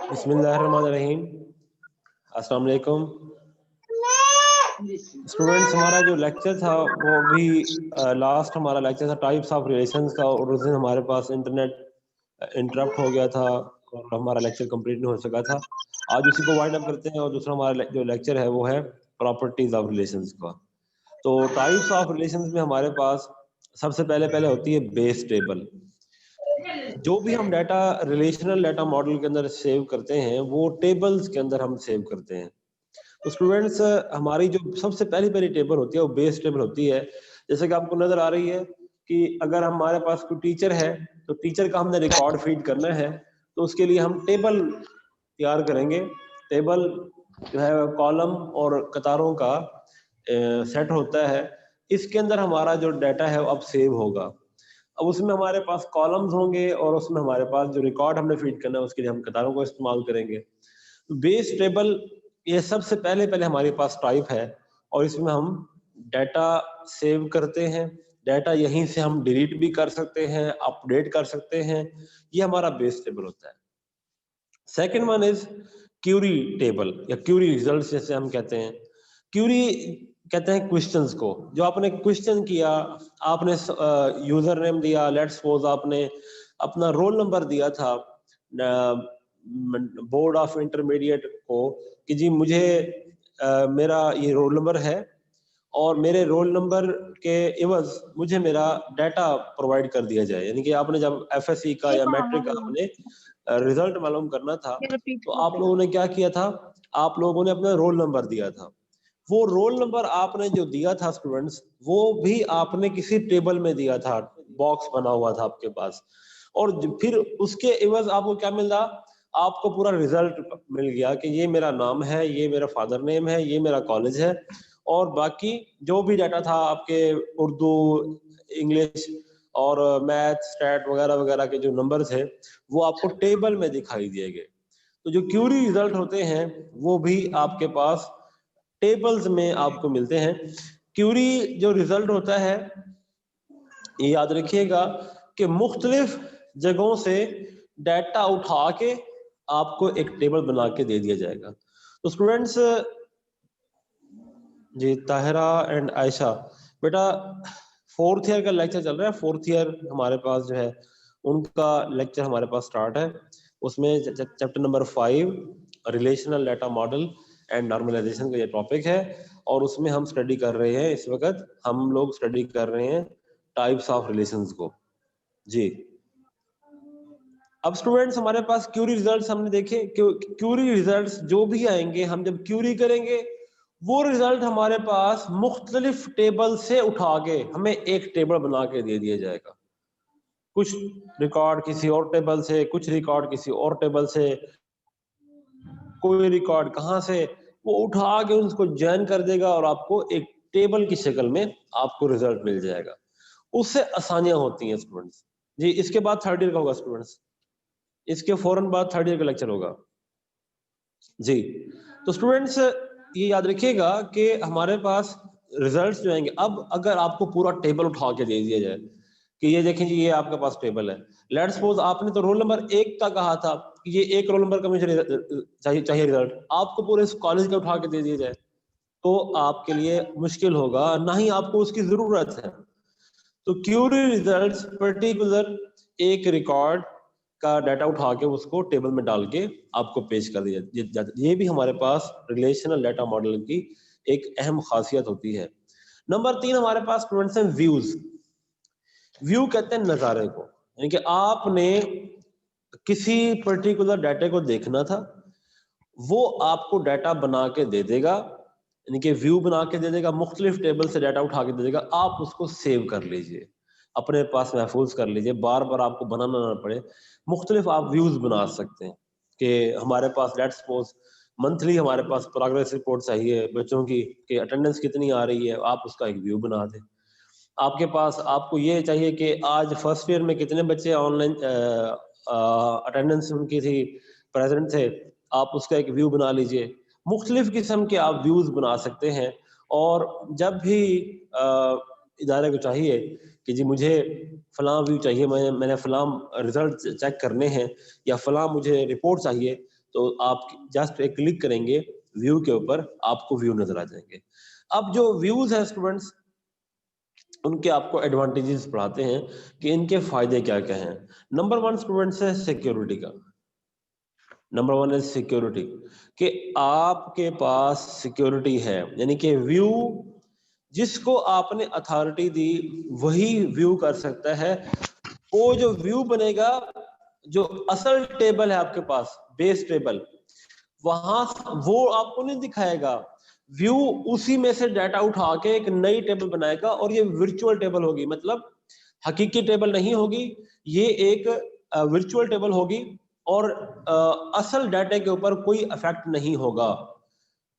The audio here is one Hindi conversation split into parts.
बिस्मिल्लाहिर्रहमानिर्रहीम। अस्सलाम वालेकुम स्टूडेंट्स। हमारा जो लेक्चर था वो अभी लास्ट हमारा लेक्चर था टाइप्स ऑफ रिलेशंस का, और उस दिन हमारे पास इंटरनेट इंटरप्ट हो गया था और हमारा लेक्चर कंप्लीट नहीं हो सका था। आज उसी को वाइंड अप करते हैं और दूसरा हमारा जो लेक्चर है वो है प्रॉपर्टीज ऑफ रिलेशंस का। तो टाइप्स ऑफ रिलेशंस में हमारे पास सबसे पहले होती है बेस टेबल। जो भी हम डाटा रिलेशनल डाटा मॉडल के अंदर सेव करते हैं वो टेबल्स के अंदर हम सेव करते हैं। तो स्टूडेंट्स, हमारी जो सबसे पहली टेबल होती है वो बेस टेबल होती है। जैसे कि आपको नजर आ रही है कि अगर हमारे पास कोई टीचर है तो टीचर का हमने रिकॉर्ड फीड करना है, तो उसके लिए हम टेबल तैयार करेंगे। टेबल जो है कॉलम और कतारों का सेट होता है। इसके अंदर हमारा जो डाटा है वो अब सेव होगा। अब उसमें हमारे पास कॉलम्स होंगे और उसमें हमारे पास जो रिकॉर्ड हमने फीड करना है उसके लिए हम कतारों को इस्तेमाल करेंगे। बेस टेबल ये सबसे पहले हमारे पास टाइप है और इसमें हम डाटा सेव करते हैं। डाटा यहीं से हम डिलीट भी कर सकते हैं, अपडेट कर सकते हैं। ये हमारा बेस टेबल होता है। Second one is query table या क्यूरी रिजल्ट्स जैसे हम कहते हैं। क्यूरी कहते हैं क्वेश्चंस को। जो आपने क्वेश्चन किया, आपने यूजर नेम दिया, लेट्स सपोज आपने अपना रोल नंबर दिया था बोर्ड ऑफ इंटरमीडिएट को कि जी मुझे मेरा ये रोल नंबर है और मेरे रोल नंबर के इवज मुझे मेरा डाटा प्रोवाइड कर दिया जाए। यानी कि आपने जब एफएससी का या मैट्रिक का आपने रिजल्ट मालूम करना था तो आप लोगों ने क्या किया था, आप लोगों ने अपना रोल नंबर दिया था। वो रोल नंबर आपने जो दिया था स्टूडेंट्स, वो भी आपने किसी टेबल में दिया था, बॉक्स बना हुआ था आपके पास। और फिर उसके एवज आपको क्या मिल रहा, आपको पूरा रिजल्ट मिल गया कि ये मेरा नाम है, ये मेरा फादर नेम है, ये मेरा कॉलेज है, और बाकी जो भी डाटा था आपके उर्दू, इंग्लिश और मैथ, स्टैट वगैरह वगैरह के जो नंबर थे वो आपको टेबल में दिखाई दिए गए। तो जो क्यूरी रिजल्ट होते हैं वो भी आपके पास टेबल्स में आपको मिलते हैं। क्यूरी जो रिजल्ट होता है, ये याद रखिएगा कि मुख्तलिफ जगहों से डाटा उठा के आपको एक टेबल बना के दे दिया जाएगा। तो स्टूडेंट्स, जी ताहिरा एंड आयशा, बेटा फोर्थ ईयर का लेक्चर चल रहा है। फोर्थ ईयर हमारे पास जो है उनका लेक्चर हमारे पास स्टार्ट है। उसमें chapter number 5 relational data model and normalization का ये टॉपिक है, और उसमें हम स्टडी कर रहे हैं। इस वक्त हम लोग स्टडी कर रहे हैं टाइप्स ऑफ रिलेशंस को। जी अब स्टूडेंट्स, हमारे पास क्यूरी रिजल्ट्स हमने देखे। क्यूरी रिजल्ट्स जो भी आएंगे, हम जब क्यूरी करेंगे वो रिजल्ट हमारे पास मुख्तलिफ टेबल से उठा के हमें एक टेबल बना के दे दिया जाएगा। कुछ रिकॉर्ड किसी और टेबल से, कुछ रिकॉर्ड किसी और टेबल से, कोई रिकॉर्ड कहां से, वो उठा के उसको जॉइन कर देगा और आपको एक टेबल की शक्ल में आपको रिजल्ट मिल जाएगा। उससे आसानियां होती हैं स्टूडेंट्स। जी इसके बाद थर्ड ईयर का होगा स्टूडेंट्स, इसके फौरन बाद थर्ड ईयर का लेक्चर होगा। जी तो स्टूडेंट्स, ये याद रखिएगा कि हमारे पास रिजल्ट्स जो आएंगे, अब अगर आपको पूरा टेबल उठा के दे दिया जाए कि ये देखें जी ये आपके पास टेबल है। लेट्स सपोज आपने तो रोल नंबर 1 का कहा था कि ये एक रोल नंबर का मुझे चाहिए रिजल्ट, आपको पूरे इस कॉलेज का उठा के दे दिया जाए तो आपके लिए मुश्किल होगा, ना ही आपको उसकी जरूरत है। तो क्यूरी रिजल्ट्स पर्टिकुलर एक रिकॉर्ड का डाटा उठा के उसको टेबल में डाल के आपको पेश कर दिया जाता है। ये भी हमारे पास रिलेशनल डाटा मॉडल की एक अहम खासियत होती है। नंबर 3 हमारे पास स्टूडेंट्स हैं व्यूज। व्यू कहते हैं नजारे को, यानी कि आपने किसी पर्टिकुलर डाटा को देखना था, वो आपको डाटा बना के दे देगा, यानी कि व्यू बना के दे देगा, मुख्तलिफ टेबल से डाटा उठा के दे देगा। आप उसको सेव कर लीजिए, अपने पास महफूज कर लीजिए, बार बार आपको बनाना ना पड़े। मुख्तलिफ आप व्यूज बना सकते हैं कि हमारे पास लेट्स सपोज मंथली हमारे पास प्रोग्रेस रिपोर्ट चाहिए बच्चों की कि अटेंडेंस कितनी आ रही है, आप उसका एक व्यू बना दें। आपके पास आपको ये चाहिए कि आज फर्स्ट ईयर में कितने बच्चे ऑनलाइन अटेंडेंस उनकी थी, प्रेजेंट थे, आप उसका एक व्यू बना लीजिए। मुख्तलिफ किस्म के आप व्यूज बना सकते हैं। और जब भी इदारे को चाहिए कि जी मुझे फलां व्यू चाहिए, मैंने फलां रिजल्ट चेक करने हैं या फलां मुझे रिपोर्ट चाहिए, तो आप जस्ट एक क्लिक करेंगे व्यू के ऊपर, आपको व्यू नजर आ जाएंगे। अब जो व्यूज है स्टूडेंट्स, उनके आपको एडवांटेजेस पढ़ाते हैं कि इनके फायदे क्या क्या हैं। नंबर वन स्टूडेंट्स है सिक्योरिटी का। नंबर वन इज सिक्योरिटी, कि आपके पास सिक्योरिटी है, यानी कि व्यू जिसको आपने अथॉरिटी दी वही व्यू कर सकता है। वो जो व्यू बनेगा, जो असल टेबल है आपके पास, बेस टेबल, वहां वो आपको नहीं दिखाएगा। व्यू उसी में से डाटा उठा के एक नई टेबल बनाएगा, और ये वर्चुअल टेबल होगी, मतलब हकीकी टेबल नहीं होगी, ये एक वर्चुअल टेबल होगी, और असल डाटा के ऊपर कोई इफेक्ट नहीं होगा।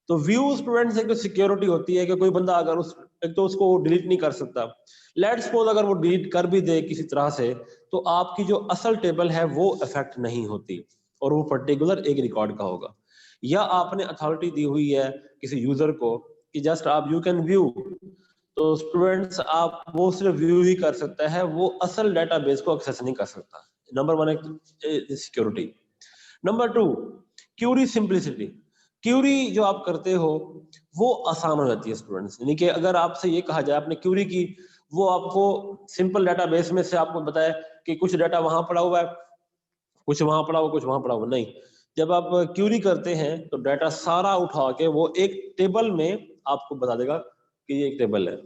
तो व्यू स्टूडेंट्स एक तो सिक्योरिटी होती है कि कोई बंदा अगर एक तो उसको डिलीट नहीं कर सकता। लेट्स सपोज अगर वो डिलीट कर भी दे किसी तरह से, तो आपकी जो असल टेबल है वो इफेक्ट नहीं होती, और वो पर्टिकुलर एक रिकॉर्ड का होगा। या आपने अथॉरिटी दी हुई है किसी यूजर को कि जस्ट आप यू कैन व्यू, तो स्टूडेंट्स आप वो सिर्फ व्यू ही कर सकता है, वो असल डेटाबेस को एक्सेस नहीं कर सकता। नंबर वन है security. Number two, query simplicity. Query जो आप करते हो वो आसान हो जाती है स्टूडेंट्स, यानी कि अगर आपसे ये कहा जाए आपने क्यूरी की, वो आपको सिंपल डेटाबेस में से आपको बताए कि कुछ डाटा वहां पड़ा हुआ है, कुछ वहां पड़ा हुआ, कुछ वहां पड़ा हुआ, नहीं। जब आप क्यूरी करते हैं तो डाटा सारा उठा के वो एक टेबल में आपको बता देगा कि ये एक टेबल है।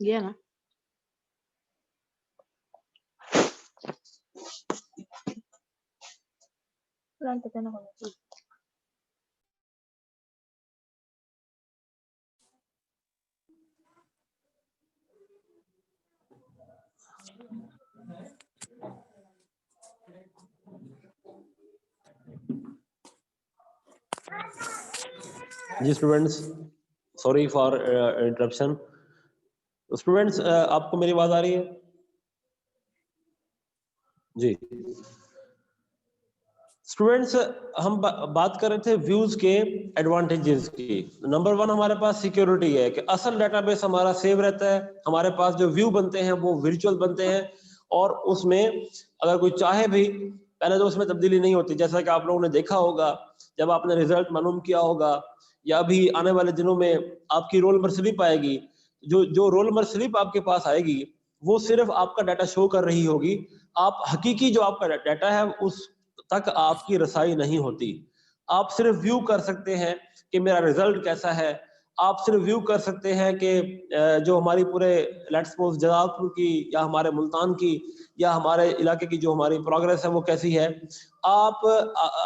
गया ना? जी students, sorry for interruption. Students आपको मेरी आवाज आ रही है? जी स्टूडेंट्स, हम बात कर रहे थे व्यूज के एडवांटेजेस की। नंबर वन हमारे पास सिक्योरिटी है कि असल डेटाबेस हमारा सेव रहता है, हमारे पास जो व्यू बनते हैं वो वर्चुअल बनते हैं, और उसमें अगर कोई चाहे भी, पहले तो उसमें तब्दीली नहीं होती, जैसा कि आप लोगों ने देखा होगा जब आपने रिजल्ट मालूम किया होगा, या अभी आने वाले दिनों में आपकी रोल नंबर स्लिप आएगी, जो जो रोल नंबर स्लिप आपके पास आएगी वो सिर्फ आपका डाटा शो कर रही होगी। आप हकीकी जो आपका डाटा है उस तक आपकी रसाई नहीं होती। आप सिर्फ व्यू कर सकते हैं कि मेरा रिजल्ट कैसा है, आप सिर्फ व्यू कर सकते हैं कि जो हमारी पूरे लेट्स सपोज जलालपुर की या हमारे मुल्तान की या हमारे इलाके की जो हमारी प्रोग्रेस है वो कैसी है। आप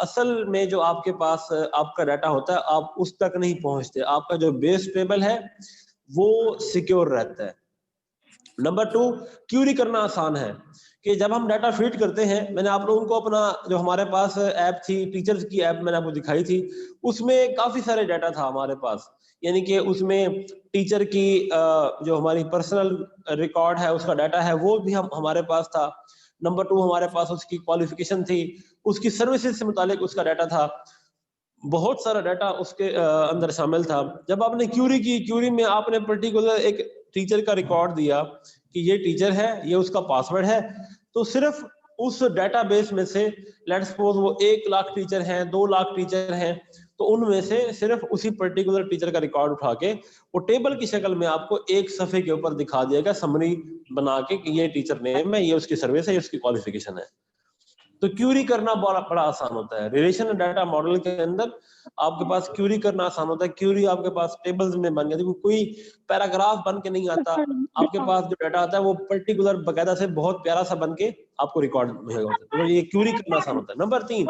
असल में जो आपके पास आपका डाटा होता है आप उस तक नहीं पहुंचते, आपका जो बेस टेबल है वो सिक्योर रहता है। नंबर टू, क्यूरी करना आसान है, कि जब हम डाटा फीड करते हैं, मैंने आप लोगों को अपना जो हमारे पास ऐप थी टीचर्स की ऐप मैंने आपको दिखाई थी, उसमें काफी सारे डाटा था हमारे पास, यानी कि उसमें टीचर की जो हमारी पर्सनल रिकॉर्ड है उसका डाटा है वो भी हमारे पास था। नंबर टू, हमारे पास उसकी क्वालिफिकेशन थी, उसकी सर्विसेज से मुतालिक उसका डाटा था, बहुत सारा डाटा उसके अंदर शामिल था। जब आपने क्यूरी की, क्यूरी में आपने पर्टिकुलर एक टीचर का रिकॉर्ड दिया कि ये टीचर है, ये उसका पासवर्ड है, तो सिर्फ उस डेटाबेस में से लेट्स सपोज वो 1 लाख टीचर हैं, 2 लाख टीचर हैं, तो उनमें से सिर्फ उसी पर्टिकुलर टीचर का रिकॉर्ड उठा के वो टेबल की शक्ल में आपको एक सफे के ऊपर दिखा दिएगा, समरी बना के कि ये टीचर नेम है, ये उसकी सर्विस है, ये उसकी क्वालिफिकेशन है। तो क्यूरी करना बड़ा आसान होता है। रिलेशनल डाटा मॉडल के अंदर आपके पास क्यूरी करना आसान होता है। क्यूरी आपके पास टेबल्स में बन गया, कोई पैराग्राफ बन के नहीं आता, आपके पास जो डाटा आता है वो पर्टिकुलर बकायदा से बहुत प्यारा सा बन के आपको रिकॉर्ड में होता है। तो ये क्यूरी करना आसान होता है। Number 3,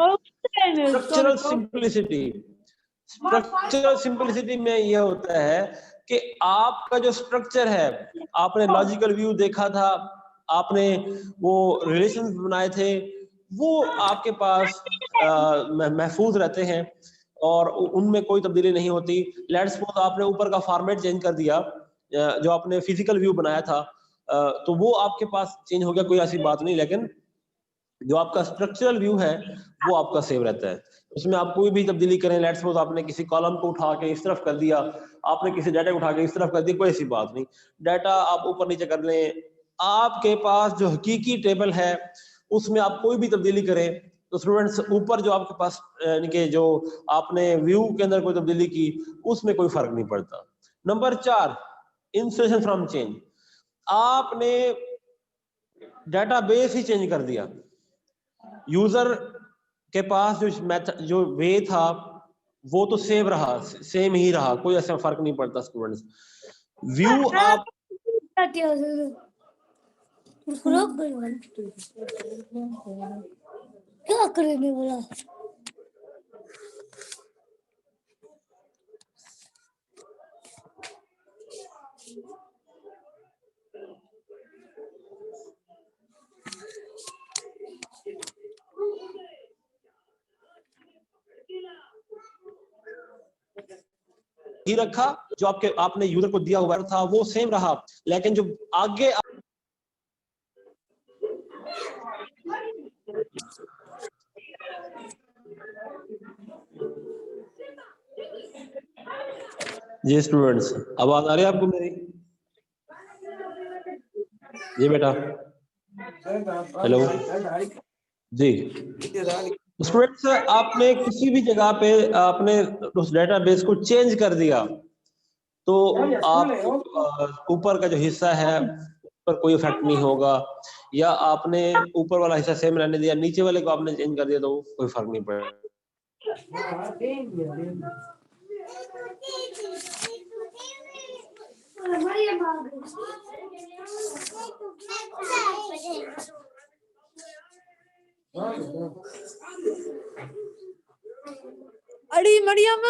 structural simplicity. Structural simplicity में यह होता है कि आपका जो स्ट्रक्चर है, आपने लॉजिकल व्यू देखा था, आपने वो रिलेशंस बनाए थे, वो आपके पास महफूज रहते हैं और उनमें कोई तब्दीली नहीं होती। लेट्स सपोज आपने ऊपर का फॉर्मेट चेंज कर दिया, जो आपने फिजिकल व्यू बनाया था, तो वो आपके पास चेंज हो गया, कोई ऐसी बात नहीं, लेकिन जो आपका स्ट्रक्चरल व्यू है वो आपका सेव रहता है। उसमें आप कोई भी तब्दीली करें, लेट्स सपोज आपने किसी कॉलम को उठा के इस तरफ कर दिया, आपने किसी डाटा को उठा के इस तरफ कर दिया, कोई ऐसी बात नहीं। डाटा आप ऊपर नीचे कर लें, आपके पास जो हकीकी टेबल है उसमें आप कोई भी तब्दीली करें तो स्टूडेंट्स ऊपर जो आपके पास यानी कि जो आपने व्यू के अंदर कोई तब्दीली की उसमें कोई फर्क नहीं पड़ता। Number 4, insertion from change. आपने डाटाबेस ही चेंज कर दिया, यूजर के पास जो मेथड जो वे था वो तो सेम रहा, सेम ही रहा, कोई ऐसा फर्क नहीं पड़ता स्टूडेंट्स। व्यू आप क्या करेंगे बोला। ही रखा, जो आपने यूजर को दिया हुआ था वो सेम रहा, लेकिन जो आगे जी स्टूडेंट्स, आवाज आ रही है आपको मेरी? जी बेटा, हेलो जी। स्टूडेंट्स, आपने किसी भी जगह पे आपने उस डेटाबेस को चेंज कर दिया तो आप ऊपर का जो हिस्सा है पर कोई इफेक्ट नहीं होगा, या आपने ऊपर वाला हिस्सा सेम रहने दिया, नीचे वाले को आपने चेंज कर दिया तो कोई फर्क नहीं पड़ेगा। अरे मरियम,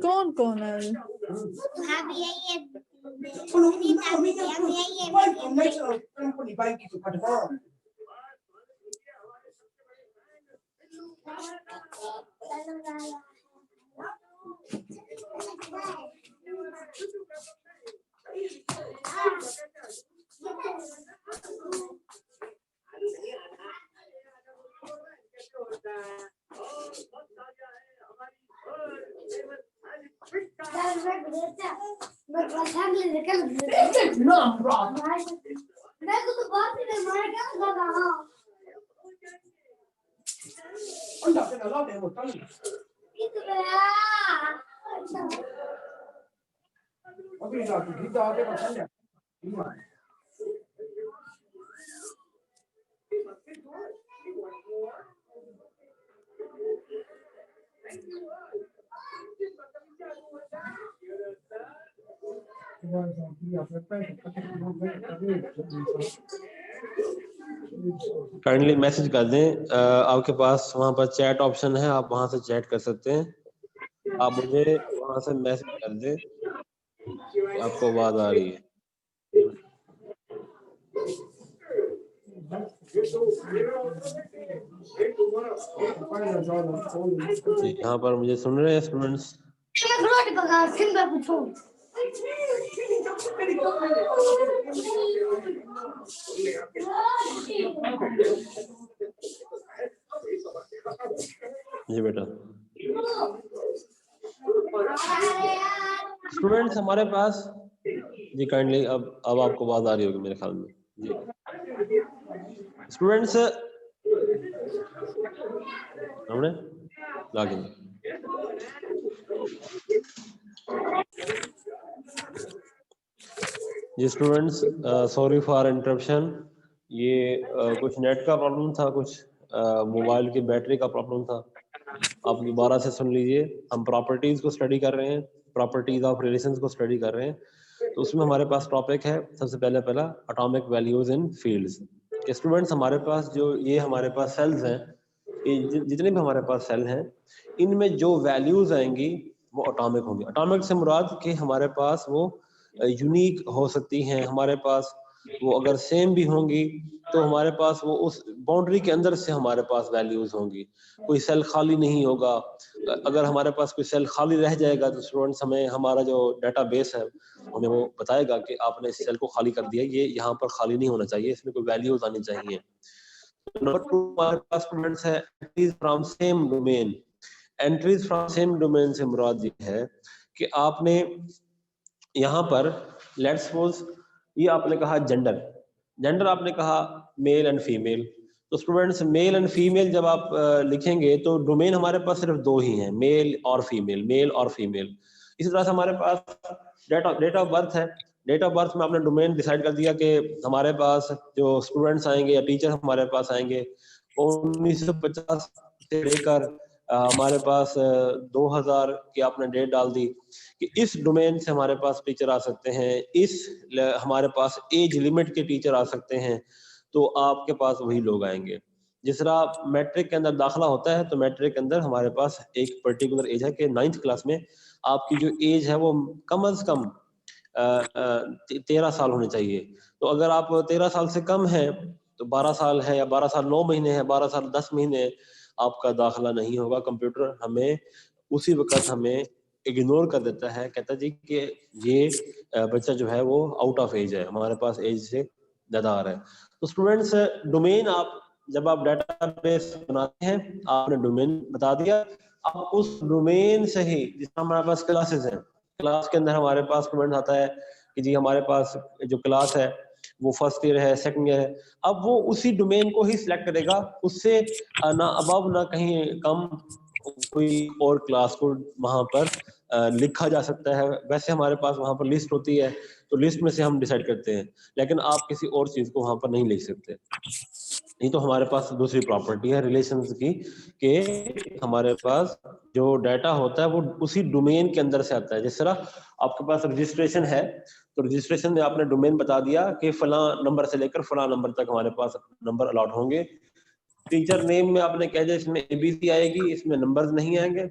कौन कौन है? काइंडली मैसेज कर दें, आपके पास वहां पर चैट ऑप्शन है, आप वहां से चैट कर सकते हैं। आप मुझे वहां से मैसेज कर दें कि आपको आवाज आ रही है। यहाँ पर मुझे सुन रहे हैं स्टूडेंट्स? जी बेटा। स्टूडेंट्स हमारे पास जी काइंडली अब आपको आवाज आ रही होगी मेरे ख्याल में जी। स्टूडेंट्स हमने लॉगिन। जी स्टूडेंट्स, सॉरी फॉर इंटरप्शन, ये कुछ नेट का प्रॉब्लम था, कुछ मोबाइल की बैटरी का प्रॉब्लम था। आप दोबारा से सुन लीजिए। हम प्रॉपर्टीज को स्टडी कर रहे हैं, प्रॉपर्टीज ऑफ रिलेशंस को स्टडी कर रहे हैं। तो उसमें हमारे पास टॉपिक है सबसे पहला atomic values in fields. Students, हमारे पास जो ये हमारे पास सेल्स हैं, ये जितने भी हमारे पास सेल हैं, इनमें जो वैल्यूज आएंगी वो एटॉमिक होंगी। एटॉमिक से मुराद कि हमारे पास वो यूनिक हो सकती हैं, हमारे पास वो अगर सेम भी होंगी तो हमारे पास वो उस बाउंड्री के अंदर से हमारे पास वैल्यूज होंगी। कोई सेल खाली नहीं होगा। अगर हमारे पास कोई सेल खाली रह जाएगा तो स्टूडेंट्स हमें हमारा जो डेटाबेस है हमें वो बताएगा कि आपने इस सेल को खाली कर दिया, ये यहाँ पर खाली नहीं होना चाहिए, इसमें कोई वैल्यूज आनी चाहिए। नंबर 2 हमारे पास स्टूडेंट्स है entries from same domain. Entries from same domain से मुराद ये है कि आपने यहाँ पर लेट्स सपोज ये आपने कहा जेंडर आपने कहा मेल एंड फीमेल। तो स्टूडेंट्स, मेल एंड फीमेल जब आप लिखेंगे तो डोमेन हमारे पास सिर्फ दो ही हैं, मेल और फीमेल। इसी तरह से हमारे पास डेट ऑफ बर्थ है। डेट ऑफ बर्थ में आपने डोमेन डिसाइड कर दिया कि हमारे पास जो स्टूडेंट्स आएंगे या टीचर हमारे पास आएंगे 1950 से लेकर हमारे पास 2000 की आपने डेट डाल दी कि इस डोमेन से हमारे पास टीचर आ सकते हैं, हमारे पास एज लिमिट के टीचर आ सकते हैं, तो आपके पास वही लोग आएंगे। जिस तरह मैट्रिक के अंदर दाखिला होता है तो मैट्रिक के अंदर हमारे पास एक पर्टिकुलर एज है कि 9th क्लास में आपकी जो एज है वो कम से कम 13 साल होनी चाहिए। तो अगर आप 13 साल से कम है तो 12 साल है या 12 साल 9 महीने है, 12 साल 10 महीने है, आपका दाखिला नहीं होगा। कंप्यूटर हमें उसी वक्त हमें इग्नोर कर देता है, कहता जी कि ये बच्चा जो है वो आउट ऑफ एज है, हमारे पास एज से ज्यादा आ रहा है। तो स्टूडेंट्स, डोमेन आप जब आप डेटाबेस बनाते हैं, आपने डोमेन बता दिया, आप उस डोमेन से ही, जिस हमारे पास क्लासेस हैं, क्लास के अंदर हमारे पास स्टूडेंट आता है कि जी हमारे पास जो क्लास है वो फर्स्ट ईयर है, सेकंड ईयर है। अब वो उसी डोमेन को ही सिलेक्ट करेगा, उससे ना अबव ना कहीं कम कोई और क्लास को वहां पर लिखा जा सकता है। वैसे हमारे पास वहां पर लिस्ट होती है, तो लिस्ट में से हम डिसाइड करते हैं, लेकिन आप किसी और चीज को वहां पर नहीं लिख सकते। नहीं तो हमारे पास दूसरी प्रॉपर्टी है रिलेशंस की कि हमारे पास जो डाटा होता है वो उसी डोमेन के अंदर से आता है। जिस तरह आपके पास रजिस्ट्रेशन है तो रजिस्ट्रेशन में आपने डोमेन बता दिया कि फला नंबर से लेकर फला नंबर तक हमारे पास नंबर अलॉट होंगे। टीचर नेम में आपने कह दिया इसमें एबीसी आएगी, इसमें नंबर्स नहीं आएंगे,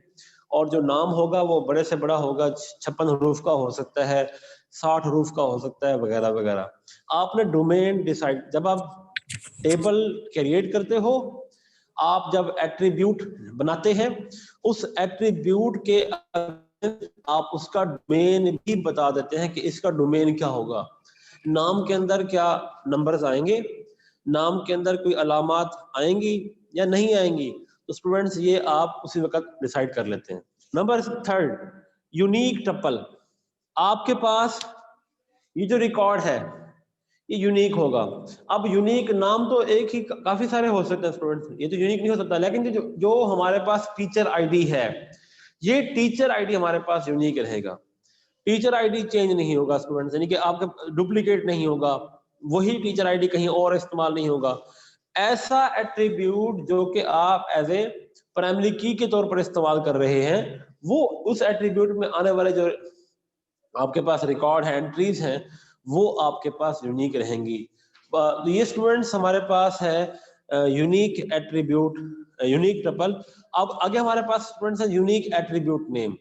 और जो नाम होगा वो बड़े से बड़ा होगा, 56 हरूफ का हो सकता है, 60 हरूफ का हो सकता है, वगैरह वगैरह। आपने डोमेन डिसाइड, जब आप टेबल क्रिएट करते हो, आप जब एट्रीब्यूट बनाते हैं, उस एट्रीब्यूट के आप उसका डोमेन भी बता देते हैं कि इसका डोमेन क्या होगा। नाम के अंदर क्या नंबर्स आएंगे, नाम के अंदर कोई अलामात आएंगी या नहीं आएंगी, तो स्टूडेंट्स ये आप उसी वक्त डिसाइड कर लेते हैं। Number 3, unique tuple. आपके पास ये जो रिकॉर्ड है ये यूनिक होगा। अब यूनिक नाम तो एक ही, काफी सारे हो सकते हैं स्टूडेंट्स, ये तो यूनिक नहीं हो सकता, लेकिन जो हमारे पास टीचर आईडी है, ये टीचर आईडी हमारे पास यूनिक रहेगा। टीचर आईडी चेंज नहीं होगा स्टूडेंट्स, यानी कि आपका डुप्लीकेट नहीं होगा, वही टीचर आईडी कहीं और इस्तेमाल नहीं होगा। ऐसा एट्रीब्यूट जो कि आप एज ए प्राइमरी की के तौर पर इस्तेमाल कर रहे हैं, वो उस एट्रीब्यूट में आने वाले जो आपके पास रिकॉर्ड है, एंट्रीज हैं, वो आपके पास यूनिक रहेंगी। ये स्टूडेंट्स हमारे पास है यूनिक एट्रीब्यूट, यूनिक टपल। अब आगे हमारे पास स्टूडेंट्स है यूनिक एट्रीब्यूट नेम।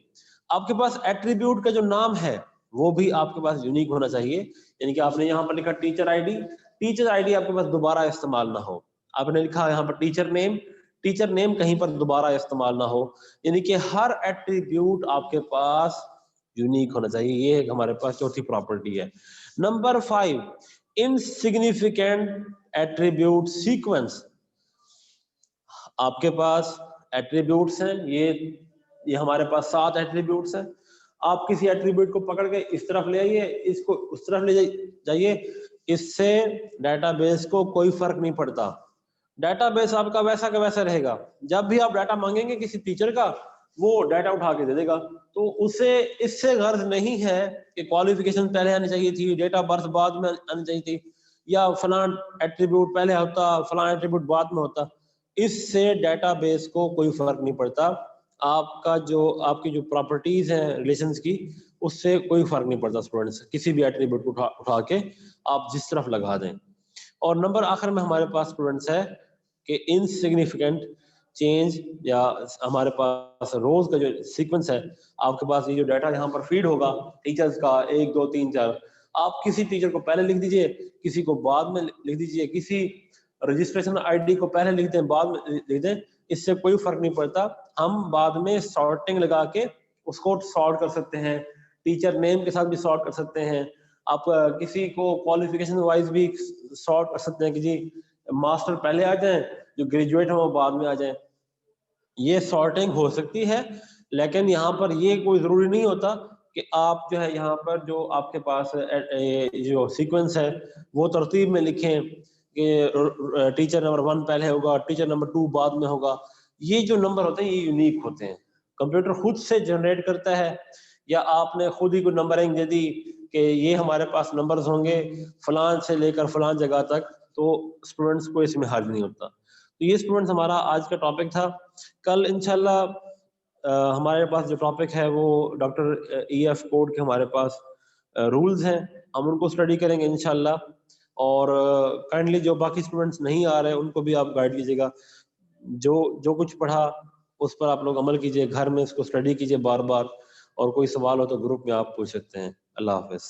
आपके पास एट्रीब्यूट का जो नाम है वो भी आपके पास यूनिक होना चाहिए, यानी कि आपने यहाँ पर लिखा टीचर आईडी, टीचर आईडी आपके पास दोबारा इस्तेमाल ना हो। आपने लिखा यहाँ पर टीचर नेम कहीं पर दोबारा इस्तेमाल ना हो, यानी कि हर एट्रीब्यूट आपके पास यूनिक होना चाहिए। ये हमारे पास चौथी प्रॉपर्टी है। Number 5, insignificant attribute sequence. आपके पास एट्रीब्यूट्स हैं, ये हमारे पास 7 एट्रीब्यूट्स हैं। आप किसी एट्रीब्यूट को पकड़ के इस तरफ ले आइए, इसको उस तरफ ले जाइए, इससे डेटाबेस को कोई फर्क नहीं पड़ता। डेटाबेस आपका वैसा का वैसा रहेगा। जब भी आप डाटा मांगेंगे किसी टीचर का, वो डाटा उठा के दे देगा। तो उसे इससे गर्ज नहीं है कि क्वालिफिकेशन पहले आनी चाहिए थी, डेट ऑफ बर्थ बाद में आनी चाहिए थी, या फलान एट्रीब्यूट पहले होता, फलान एट्रीब्यूट बाद में होता। इससे डेटाबेस को कोई फर्क नहीं पड़ता। आपकी जो प्रॉपर्टीज हैं रिलेशंस की, उससे कोई फर्क नहीं पड़ता स्टूडेंट्स। किसी भी एट्रीब्यूट को उठा के आप जिस तरफ लगा दें। और नंबर आखिर में हमारे पास स्टूडेंट्स है कि इनसिग्निफिकेंट चेंज, या हमारे पास रोज का जो सीक्वेंस है, आपके पास ये जो डाटा यहाँ पर फीड होगा टीचर्स का 1 2 3 4, आप किसी टीचर को पहले लिख दीजिए, किसी को बाद में लिख दीजिए, किसी रजिस्ट्रेशन आईडी को पहले लिख दें, बाद में लिख दें, इससे कोई फर्क नहीं पड़ता। हम बाद में सॉर्टिंग लगा के उसको सॉर्ट कर सकते हैं, टीचर नेम के साथ भी सॉर्ट कर सकते हैं। आप किसी को क्वालिफिकेशन वाइज भी सॉर्ट कर सकते हैं कि जी मास्टर पहले आ जाए, जो ग्रेजुएट है वो बाद में आ जाए। ये सॉर्टिंग हो सकती है, लेकिन यहाँ पर ये कोई जरूरी नहीं होता कि आप जो है यहाँ पर जो आपके पास जो सीक्वेंस है वो तरतीब में लिखें कि टीचर नंबर 1 पहले होगा, टीचर नंबर 2 बाद में होगा। ये जो नंबर होते हैं ये यूनिक होते हैं, कंप्यूटर खुद से जनरेट करता है, या आपने खुद ही को नंबरिंग दे दी कि ये हमारे पास नंबर्स होंगे फलान से लेकर फलान जगह तक, तो स्टूडेंट्स को इसमें हर्ज नहीं होता। तो ये स्टूडेंट्स हमारा आज का टॉपिक था। कल इंशाल्लाह हमारे पास जो टॉपिक है वो डॉक्टर EF कोड के हमारे पास रूल्स हैं, हम उनको स्टडी करेंगे इंशाल्लाह। और काइंडली जो बाकी स्टूडेंट्स नहीं आ रहे हैं उनको भी आप गाइड कीजिएगा, जो जो कुछ पढ़ा उस पर आप लोग अमल कीजिए, घर में इसको स्टडी कीजिए बार बार, और कोई सवाल हो तो ग्रुप में आप पूछ सकते हैं। अल्लाह हाफिज।